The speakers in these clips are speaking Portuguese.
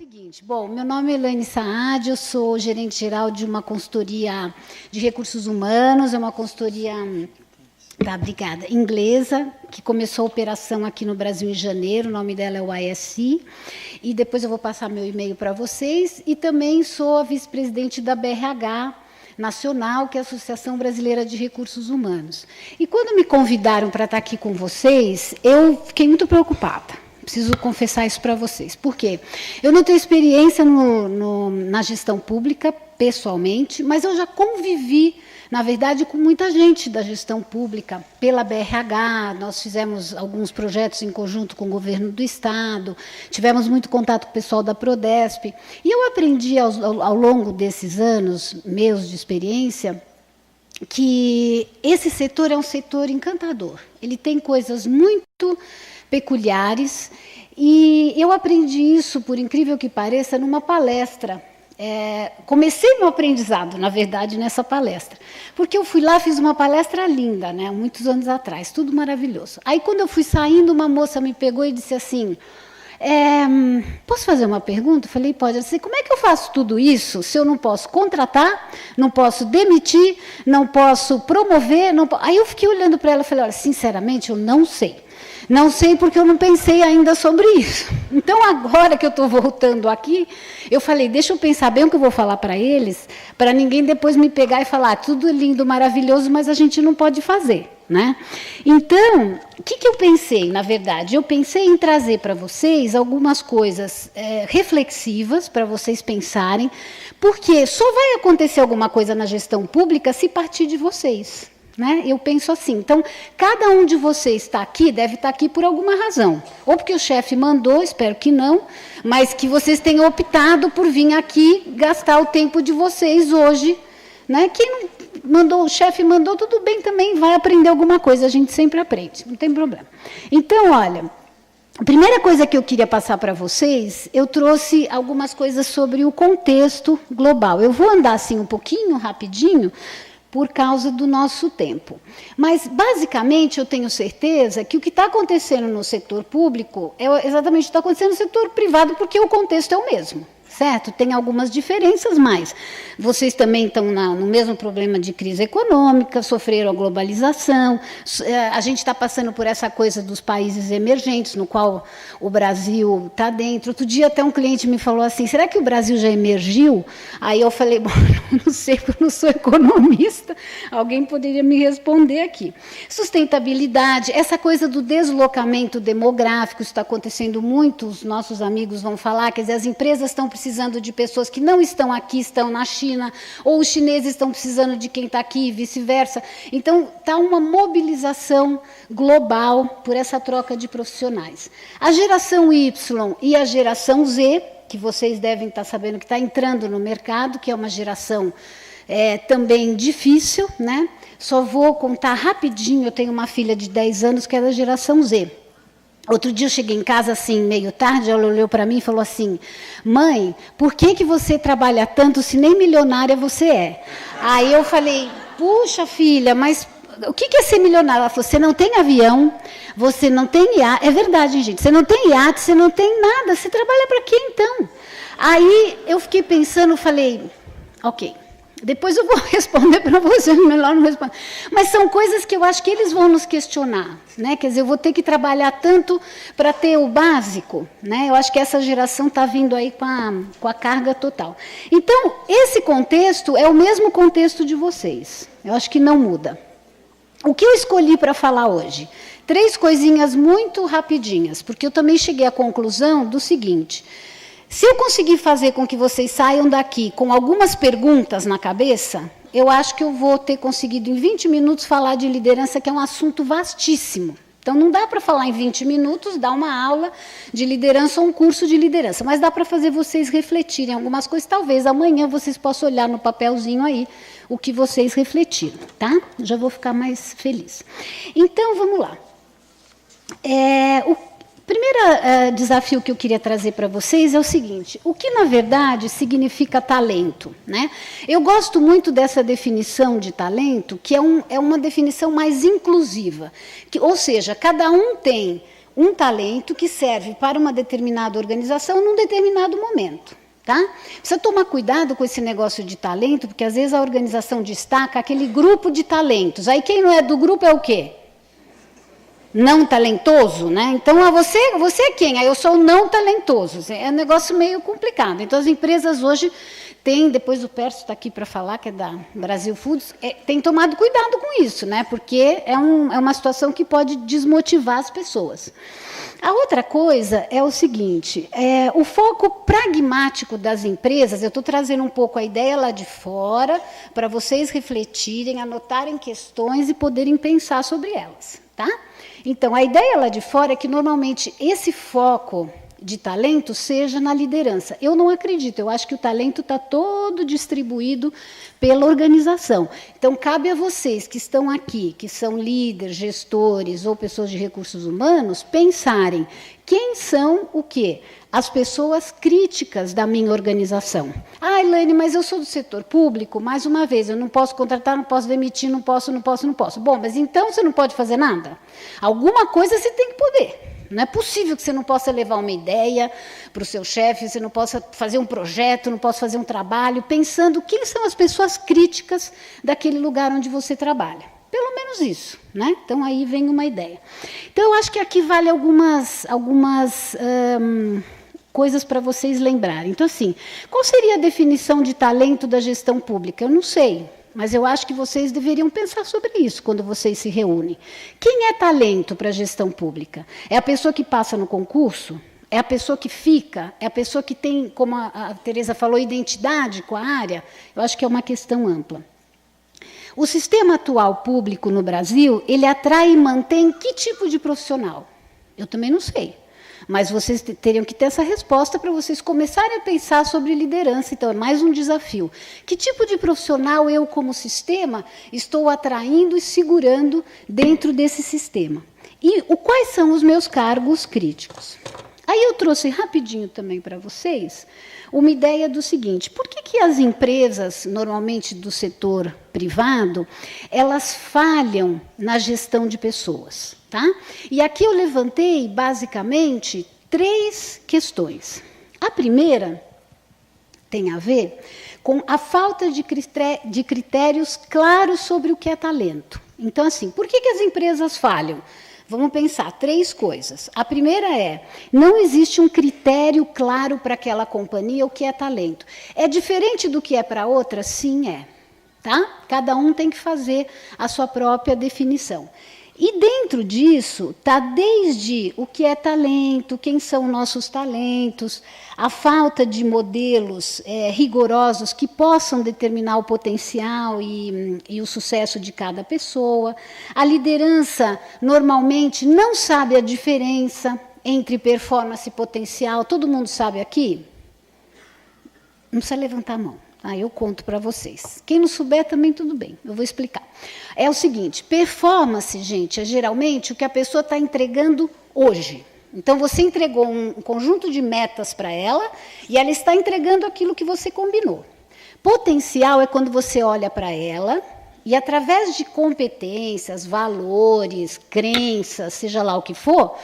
Seguinte, bom, meu nome é Elaine Saad, eu sou gerente geral de uma consultoria de recursos humanos, é uma consultoria, obrigada, inglesa, que começou a operação aqui no Brasil em janeiro, o nome dela é o ISC, e depois eu vou passar meu e-mail para vocês, e também sou a vice-presidente da BRH Nacional, que é a Associação Brasileira de Recursos Humanos. E quando me convidaram para estar aqui com vocês, eu fiquei muito preocupada. Preciso confessar isso para vocês. Por quê? Eu não tenho experiência na gestão pública, pessoalmente, mas eu já convivi, na verdade, com muita gente da gestão pública, pela BRH, nós fizemos alguns projetos em conjunto com o governo do Estado, tivemos muito contato com o pessoal da Prodesp, e eu aprendi ao longo desses anos meus de experiência que esse setor é um setor encantador. Ele tem coisas muito peculiares, e eu aprendi isso, por incrível que pareça, numa palestra. Comecei meu aprendizado, na verdade, nessa palestra, porque eu fui lá, fiz uma palestra linda, né, muitos anos atrás, tudo maravilhoso. Aí, quando eu fui saindo, uma moça me pegou e disse assim, posso fazer uma pergunta? Eu falei, pode. Eu disse, como é que eu faço tudo isso se eu não posso contratar, não posso demitir, não posso promover? Aí eu fiquei olhando para ela e falei, olha, sinceramente, eu não sei. Não sei porque eu não pensei ainda sobre isso. Então, agora que eu estou voltando aqui, eu falei, deixa eu pensar bem o que eu vou falar para eles, para ninguém depois me pegar e falar, tudo lindo, maravilhoso, mas a gente não pode fazer. Né? Então, o que eu pensei, na verdade? Eu pensei em trazer para vocês algumas coisas reflexivas, para vocês pensarem, porque só vai acontecer alguma coisa na gestão pública se partir de vocês. Né? Eu penso assim, então, cada um de vocês está aqui, deve estar aqui por alguma razão. Ou porque o chefe mandou, espero que não, mas que vocês tenham optado por vir aqui gastar o tempo de vocês hoje. Né? Quem não mandou, o chefe mandou, tudo bem também, vai aprender alguma coisa, a gente sempre aprende, não tem problema. Então, olha, a primeira coisa que eu queria passar para vocês, eu trouxe algumas coisas sobre o contexto global. Eu vou andar assim um pouquinho, rapidinho, por causa do nosso tempo. Mas, basicamente, eu tenho certeza que o que está acontecendo no setor público é exatamente o que está acontecendo no setor privado, porque o contexto é o mesmo. Certo? Tem algumas diferenças, mas vocês também estão no mesmo problema de crise econômica, sofreram a globalização, a gente está passando por essa coisa dos países emergentes, no qual o Brasil está dentro. Outro dia até um cliente me falou assim, será que o Brasil já emergiu? Aí eu falei, bom, não sei, porque eu não sou economista, alguém poderia me responder aqui. Sustentabilidade, essa coisa do deslocamento demográfico, isso está acontecendo muito, os nossos amigos vão falar, quer dizer, as empresas estão precisando de pessoas que não estão aqui, estão na China, ou os chineses estão precisando de quem está aqui e vice-versa. Então, está uma mobilização global por essa troca de profissionais. A geração Y e a geração Z, que vocês devem estar sabendo que está entrando no mercado, que é uma geração também difícil, né? Só vou contar rapidinho, eu tenho uma filha de 10 anos que é da geração Z. Outro dia eu cheguei em casa, assim, meio tarde, ela olhou para mim e falou assim, mãe, por que você trabalha tanto se nem milionária você é? Aí eu falei, puxa filha, mas o que é ser milionária? Ela falou, você não tem avião, você não tem iate, é verdade, gente, você não tem iate, você não tem nada, você trabalha para quê então? Aí eu fiquei pensando, falei, ok. Depois eu vou responder para você, melhor não responder. Mas são coisas que eu acho que eles vão nos questionar. Né? Quer dizer, eu vou ter que trabalhar tanto para ter o básico. Né? Eu acho que essa geração está vindo aí com a carga total. Então, esse contexto é o mesmo contexto de vocês. Eu acho que não muda. O que eu escolhi para falar hoje? 3 coisinhas muito rapidinhas, porque eu também cheguei à conclusão do seguinte... Se eu conseguir fazer com que vocês saiam daqui com algumas perguntas na cabeça, eu acho que eu vou ter conseguido em 20 minutos falar de liderança, que é um assunto vastíssimo. Então, não dá para falar em 20 minutos, dar uma aula de liderança ou um curso de liderança, mas dá para fazer vocês refletirem algumas coisas. Talvez amanhã vocês possam olhar no papelzinho aí o que vocês refletiram, tá? Já vou ficar mais feliz. Então, vamos lá. O primeiro desafio que eu queria trazer para vocês é o seguinte, o que, na verdade, significa talento? Né? Eu gosto muito dessa definição de talento, que é uma definição mais inclusiva, ou seja, cada um tem um talento que serve para uma determinada organização num determinado momento. Tá? Precisa tomar cuidado com esse negócio de talento, porque às vezes a organização destaca aquele grupo de talentos. Aí quem não é do grupo é o quê? Não talentoso, né? Então, você é quem? Aí eu sou o não talentoso. É um negócio meio complicado. Então, as empresas hoje têm, depois o Pércio está aqui para falar, que é da Brasil Foods, tem tomado cuidado com isso, né? Porque é uma situação que pode desmotivar as pessoas. A outra coisa é o seguinte, o foco pragmático das empresas, eu estou trazendo um pouco a ideia lá de fora, para vocês refletirem, anotarem questões e poderem pensar sobre elas, tá? Então, a ideia lá de fora é que, normalmente, esse foco de talento seja na liderança. Eu não acredito, eu acho que o talento está todo distribuído pela organização. Então, cabe a vocês que estão aqui, que são líderes, gestores ou pessoas de recursos humanos, pensarem quem são o quê? As pessoas críticas da minha organização. Ah, Elaine, mas eu sou do setor público, mais uma vez, eu não posso contratar, não posso demitir, não posso. Bom, mas então você não pode fazer nada? Alguma coisa você tem que poder. Não é possível que você não possa levar uma ideia para o seu chefe, você não possa fazer um projeto, não possa fazer um trabalho, pensando quem são as pessoas críticas daquele lugar onde você trabalha. Pelo menos isso, né? Então, aí vem uma ideia. Então, eu acho que aqui vale algumas coisas para vocês lembrarem. Então, assim, qual seria a definição de talento da gestão pública? Eu não sei. Mas eu acho que vocês deveriam pensar sobre isso quando vocês se reúnem. Quem é talento para a gestão pública? É a pessoa que passa no concurso? É a pessoa que fica? É a pessoa que tem, como a Tereza falou, identidade com a área? Eu acho que é uma questão ampla. O sistema atual público no Brasil, ele atrai e mantém que tipo de profissional? Eu também não sei. Mas vocês teriam que ter essa resposta para vocês começarem a pensar sobre liderança. Então, é mais um desafio. Que tipo de profissional eu, como sistema, estou atraindo e segurando dentro desse sistema? E quais são os meus cargos críticos? Aí eu trouxe rapidinho também para vocês uma ideia do seguinte: por que as empresas, normalmente do setor privado, elas falham na gestão de pessoas? Tá? E aqui eu levantei, basicamente, 3 questões. A primeira tem a ver com a falta de critérios claros sobre o que é talento. Então, assim, por que as empresas falham? Vamos pensar 3 coisas. A primeira é, não existe um critério claro para aquela companhia o que é talento. É diferente do que é para outra? Sim, é. Tá? Cada um tem que fazer a sua própria definição. E dentro disso está desde o que é talento, quem são nossos talentos, a falta de modelos rigorosos que possam determinar o potencial e o sucesso de cada pessoa. A liderança normalmente não sabe a diferença entre performance e potencial. Todo mundo sabe aqui? Não precisa levantar a mão. Eu conto para vocês. Quem não souber também tudo bem, eu vou explicar. É o seguinte, performance, gente, é geralmente o que a pessoa está entregando hoje. Então, você entregou um conjunto de metas para ela e ela está entregando aquilo que você combinou. Potencial é quando você olha para ela e, através de competências, valores, crenças, seja lá o que for,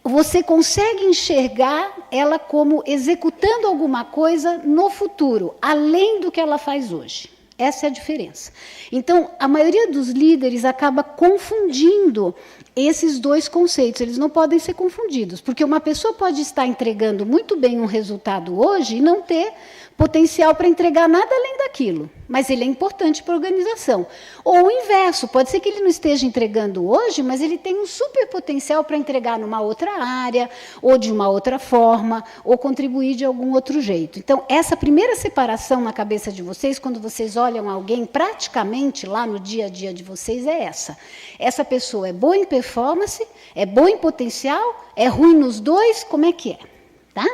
você consegue enxergar ela como executando alguma coisa no futuro, além do que ela faz hoje. Essa é a diferença. Então, a maioria dos líderes acaba confundindo esses 2 conceitos. Eles não podem ser confundidos, porque uma pessoa pode estar entregando muito bem um resultado hoje e não ter potencial para entregar nada além daquilo, mas ele é importante para a organização. Ou o inverso, pode ser que ele não esteja entregando hoje, mas ele tem um super potencial para entregar numa outra área, ou de uma outra forma, ou contribuir de algum outro jeito. Então, essa primeira separação na cabeça de vocês, quando vocês olham alguém, praticamente lá no dia a dia de vocês, é essa. Essa pessoa é boa em performance, é boa em potencial, é ruim nos 2, como é que é? Tá?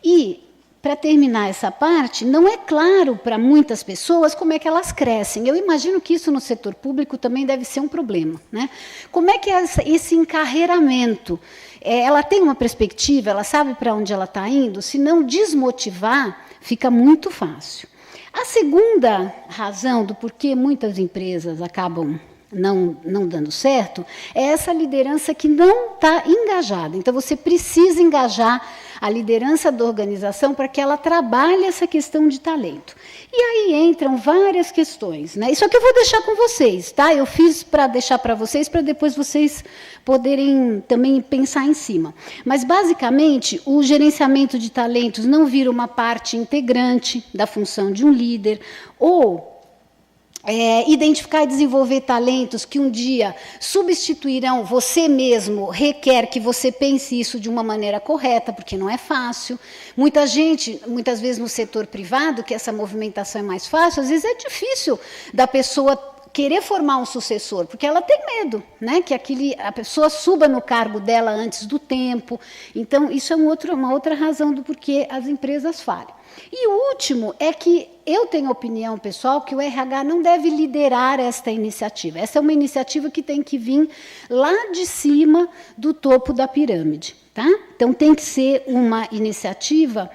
E para terminar essa parte, não é claro para muitas pessoas como é que elas crescem. Eu imagino que isso no setor público também deve ser um problema, né? Como é que é esse encarreiramento? Ela tem uma perspectiva, ela sabe para onde ela está indo? Se não desmotivar, fica muito fácil. A segunda razão do porquê muitas empresas acabam não dando certo, é essa liderança que não está engajada. Então, você precisa engajar a liderança da organização para que ela trabalhe essa questão de talento. E aí entram várias questões, né? Isso aqui eu vou deixar com vocês, tá? Eu fiz para deixar para vocês depois vocês poderem também pensar em cima. Mas, basicamente, o gerenciamento de talentos não vira uma parte integrante da função de um líder, ou identificar e desenvolver talentos que um dia substituirão você mesmo, requer que você pense isso de uma maneira correta, porque não é fácil. Muitas vezes no setor privado, que essa movimentação é mais fácil, às vezes é difícil da pessoa querer formar um sucessor, porque ela tem medo, né, que a pessoa suba no cargo dela antes do tempo. Então, isso é uma outra razão do porquê as empresas falham. E o último é que eu tenho opinião, pessoal, que o RH não deve liderar esta iniciativa. Essa é uma iniciativa que tem que vir lá de cima do topo da pirâmide. Tá? Então, tem que ser uma iniciativa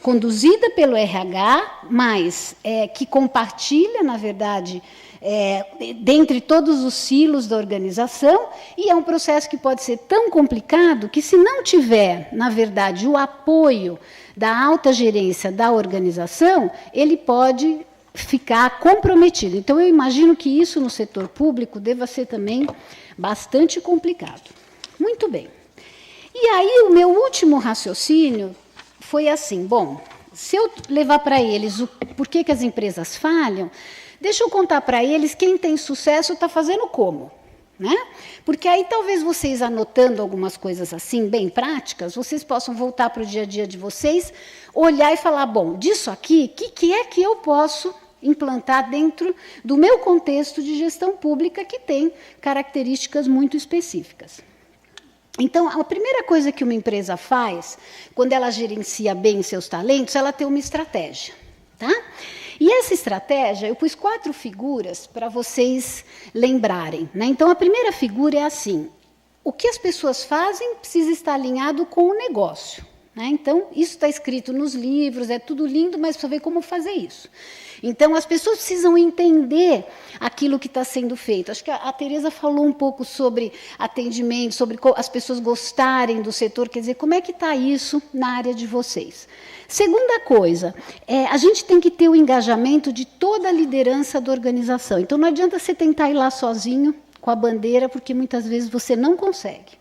conduzida pelo RH, mas que compartilha, na verdade, dentre todos os silos da organização, e é um processo que pode ser tão complicado que, se não tiver, na verdade, o apoio da alta gerência da organização, ele pode ficar comprometido. Então, eu imagino que isso no setor público deva ser também bastante complicado. Muito bem. E aí, o meu último raciocínio foi assim, bom, se eu levar para eles o porquê que as empresas falham, deixa eu contar para eles quem tem sucesso está fazendo como. Né? Porque aí talvez vocês, anotando algumas coisas assim, bem práticas, vocês possam voltar para o dia a dia de vocês, olhar e falar, bom, disso aqui, o que é que eu posso implantar dentro do meu contexto de gestão pública, que tem características muito específicas. Então, a primeira coisa que uma empresa faz, quando ela gerencia bem seus talentos, ela tem uma estratégia. Tá? E essa estratégia, eu pus 4 figuras para vocês lembrarem. Né? Então, a primeira figura é assim, o que as pessoas fazem precisa estar alinhado com o negócio. Né? Então, isso está escrito nos livros, é tudo lindo, mas precisa ver como fazer isso. Então, as pessoas precisam entender aquilo que está sendo feito. Acho que a Tereza falou um pouco sobre atendimento, sobre as pessoas gostarem do setor, quer dizer, como é que está isso na área de vocês. Segunda coisa, a gente tem que ter o engajamento de toda a liderança da organização. Então, não adianta você tentar ir lá sozinho, com a bandeira, porque muitas vezes você não consegue.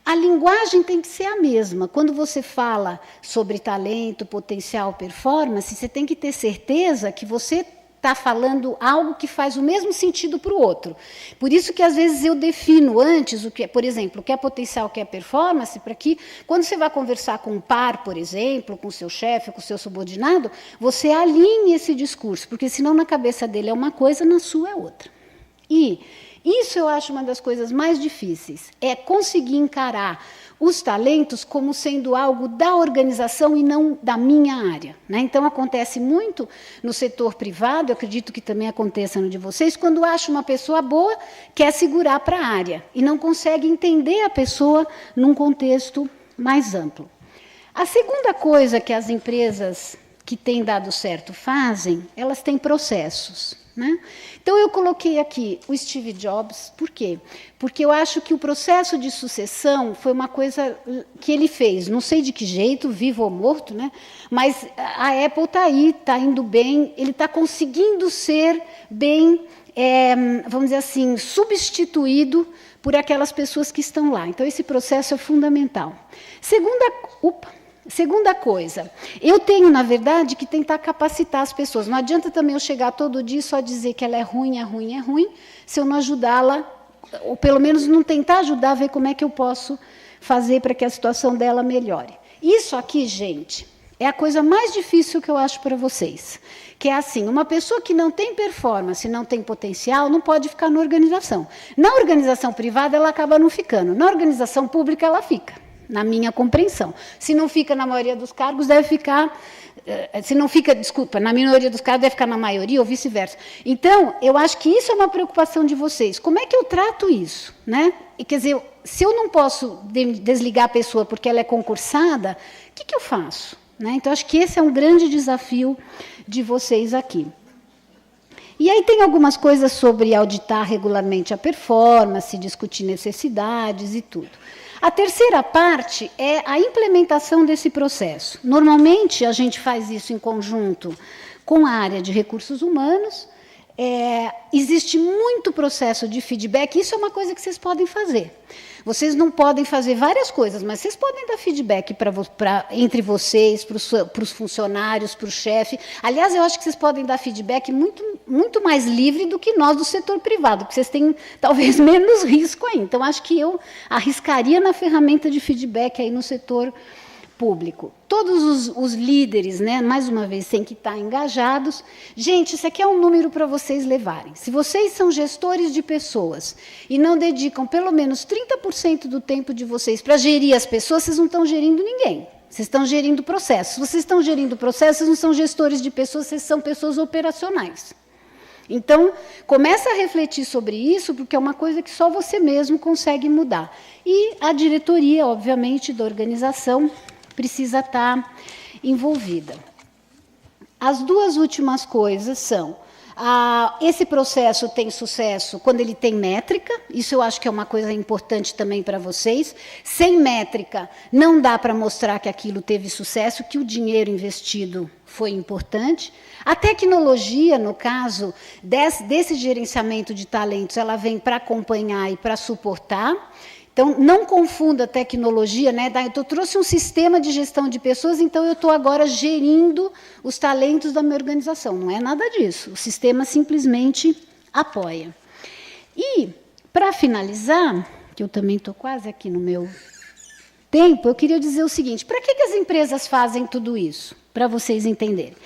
A linguagem tem que ser a mesma. Quando você fala sobre talento, potencial, performance, você tem que ter certeza que você está falando algo que faz o mesmo sentido para o outro. Por isso que, às vezes, eu defino antes, por exemplo, o que é potencial, o que é performance, para que, quando você vai conversar com um par, por exemplo, com o seu chefe, com o seu subordinado, você alinhe esse discurso, porque senão na cabeça dele é uma coisa, na sua é outra. E isso eu acho uma das coisas mais difíceis, é conseguir encarar os talentos como sendo algo da organização e não da minha área. Né? Então, acontece muito no setor privado, eu acredito que também aconteça no de vocês, quando acha uma pessoa boa, quer segurar para a área e não consegue entender a pessoa num contexto mais amplo. A segunda coisa que as empresas que têm dado certo fazem, elas têm processos. Né? Então, eu coloquei aqui o Steve Jobs, por quê? Porque eu acho que o processo de sucessão foi uma coisa que ele fez, não sei de que jeito, vivo ou morto, né? Mas a Apple está aí, está indo bem, ele está conseguindo ser bem, vamos dizer assim, substituído por aquelas pessoas que estão lá. Então, esse processo é fundamental. Segunda coisa, eu tenho, na verdade, que tentar capacitar as pessoas. Não adianta também eu chegar todo dia e só dizer que ela é ruim, se eu não ajudá-la, ou pelo menos não tentar ajudar a ver como é que eu posso fazer para que a situação dela melhore. Isso aqui, gente, é a coisa mais difícil que eu acho para vocês. Que é assim, uma pessoa que não tem performance, não tem potencial, não pode ficar na organização. Na organização privada, ela acaba não ficando. Na organização pública, ela fica. Na minha compreensão. Se não fica na maioria dos cargos, deve ficar... Se não fica, desculpa, na minoria dos cargos, deve ficar na maioria ou vice-versa. Então, eu acho que isso é uma preocupação de vocês. Como é que eu trato isso? Né? E, quer dizer, se eu não posso desligar a pessoa porque ela é concursada, o que eu faço? Né? Então, acho que esse é um grande desafio de vocês aqui. E aí tem algumas coisas sobre auditar regularmente a performance, discutir necessidades e tudo. A terceira parte é a implementação desse processo. Normalmente, a gente faz isso em conjunto com a área de recursos humanos. Existe muito processo de feedback, isso é uma coisa que vocês podem fazer. Vocês não podem fazer várias coisas, mas vocês podem dar feedback entre vocês, para os funcionários, para o chefe. Aliás, eu acho que vocês podem dar feedback muito mais livre do que nós do setor privado, porque vocês têm talvez menos risco aí. Então, acho que eu arriscaria na ferramenta de feedback aí no setor público. Todos os líderes, né, mais uma vez, têm que estar engajados. Gente, isso aqui é um número para vocês levarem. Se vocês são gestores de pessoas e não dedicam pelo menos 30% do tempo de vocês para gerir as pessoas, vocês não estão gerindo ninguém. Vocês estão gerindo processos. Se vocês estão gerindo processos, vocês não são gestores de pessoas, vocês são pessoas operacionais. Então, começa a refletir sobre isso, porque é uma coisa que só você mesmo consegue mudar. E a diretoria, obviamente, da organização precisa estar envolvida. As duas últimas coisas são, esse processo tem sucesso quando ele tem métrica, isso eu acho que é uma coisa importante também para vocês. Sem métrica, não dá para mostrar que aquilo teve sucesso, que o dinheiro investido foi importante. A tecnologia, no caso desse gerenciamento de talentos, ela vem para acompanhar e para suportar. Então, não confunda a tecnologia, né? Eu trouxe um sistema de gestão de pessoas, então eu estou agora gerindo os talentos da minha organização. Não é nada disso. O sistema simplesmente apoia. E, para finalizar, que eu também estou quase aqui no meu tempo, eu queria dizer o seguinte: para que as empresas fazem tudo isso? Para vocês entenderem.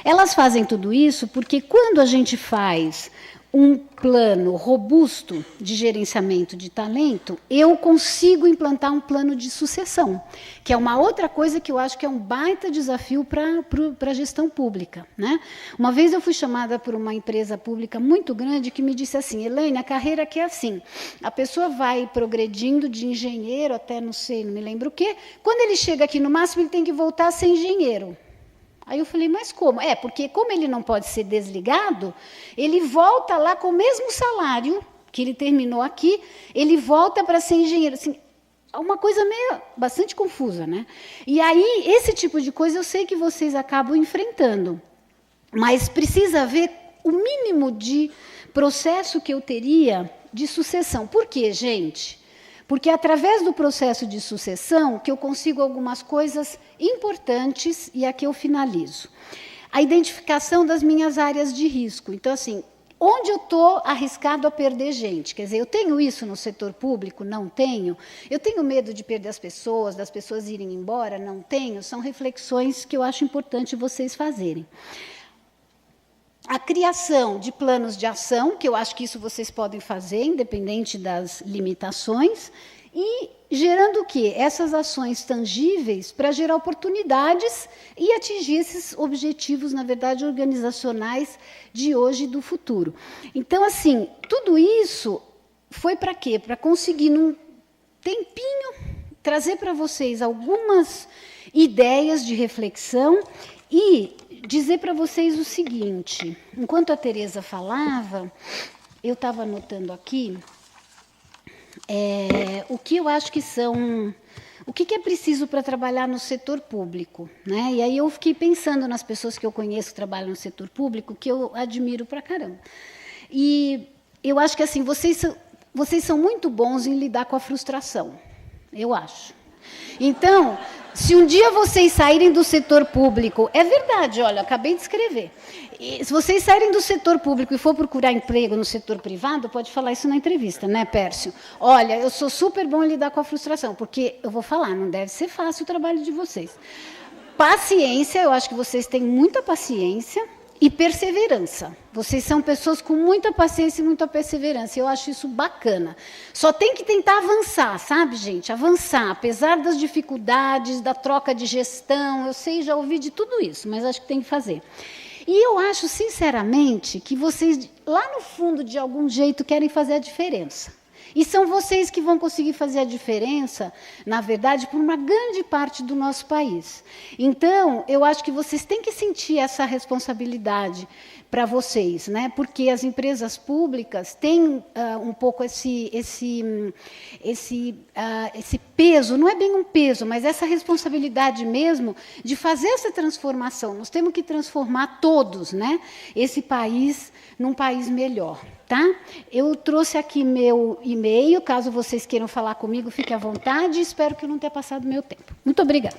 Elas fazem tudo isso porque quando a gente faz um plano robusto de gerenciamento de talento, eu consigo implantar um plano de sucessão, que é uma outra coisa que eu acho que é um baita desafio para a gestão pública, né? Uma vez eu fui chamada por uma empresa pública muito grande que me disse assim: Elaine, a carreira aqui é assim, a pessoa vai progredindo de engenheiro até não sei, não me lembro o quê, quando ele chega aqui no máximo ele tem que voltar a ser engenheiro. Aí eu falei, mas como? Porque como ele não pode ser desligado, ele volta lá com o mesmo salário que ele terminou aqui, ele volta para ser engenheiro. Assim, uma coisa bastante confusa, né? E aí, esse tipo de coisa eu sei que vocês acabam enfrentando, mas precisa haver o mínimo de processo que eu teria de sucessão. Por quê, gente? Porque é através do processo de sucessão que eu consigo algumas coisas importantes, e aqui eu finalizo. A identificação das minhas áreas de risco. Então, assim, onde eu estou arriscado a perder gente? Quer dizer, eu tenho isso no setor público? Não tenho. Eu tenho medo de perder as pessoas, das pessoas irem embora? Não tenho. São reflexões que eu acho importante vocês fazerem. A criação de planos de ação, que eu acho que isso vocês podem fazer, independente das limitações, e gerando o quê? Essas ações tangíveis para gerar oportunidades e atingir esses objetivos, na verdade, organizacionais de hoje e do futuro. Então, assim, tudo isso foi para quê? Para conseguir, num tempinho, trazer para vocês algumas ideias de reflexão e dizer para vocês o seguinte: enquanto a Tereza falava, eu estava anotando aqui o que eu acho que são, o que é preciso para trabalhar no setor público, né? E aí eu fiquei pensando nas pessoas que eu conheço que trabalham no setor público, que eu admiro pra caramba. E eu acho que assim, vocês são muito bons em lidar com a frustração, eu acho. Então, se um dia vocês saírem do setor público, é verdade, olha, acabei de escrever. E se vocês saírem do setor público e for procurar emprego no setor privado, pode falar isso na entrevista, né, Pércio? Olha, eu sou super bom em lidar com a frustração, porque eu vou falar, não deve ser fácil o trabalho de vocês. Paciência, eu acho que vocês têm muita paciência e perseverança. Vocês são pessoas com muita paciência e muita perseverança. Eu acho isso bacana. Só tem que tentar avançar, sabe, gente? Avançar, apesar das dificuldades, da troca de gestão. Eu sei, já ouvi de tudo isso, mas acho que tem que fazer. E eu acho, sinceramente, que vocês, lá no fundo, de algum jeito, querem fazer a diferença. E são vocês que vão conseguir fazer a diferença, na verdade, por uma grande parte do nosso país. Então, eu acho que vocês têm que sentir essa responsabilidade para vocês, né? Porque as empresas públicas têm um pouco esse peso, não é bem um peso, mas essa responsabilidade mesmo de fazer essa transformação. Nós temos que transformar todos, né? Esse país num país melhor. Tá? Eu trouxe aqui meu e-mail, caso vocês queiram falar comigo, fique à vontade, espero que eu não tenha passado meu tempo. Muito obrigada.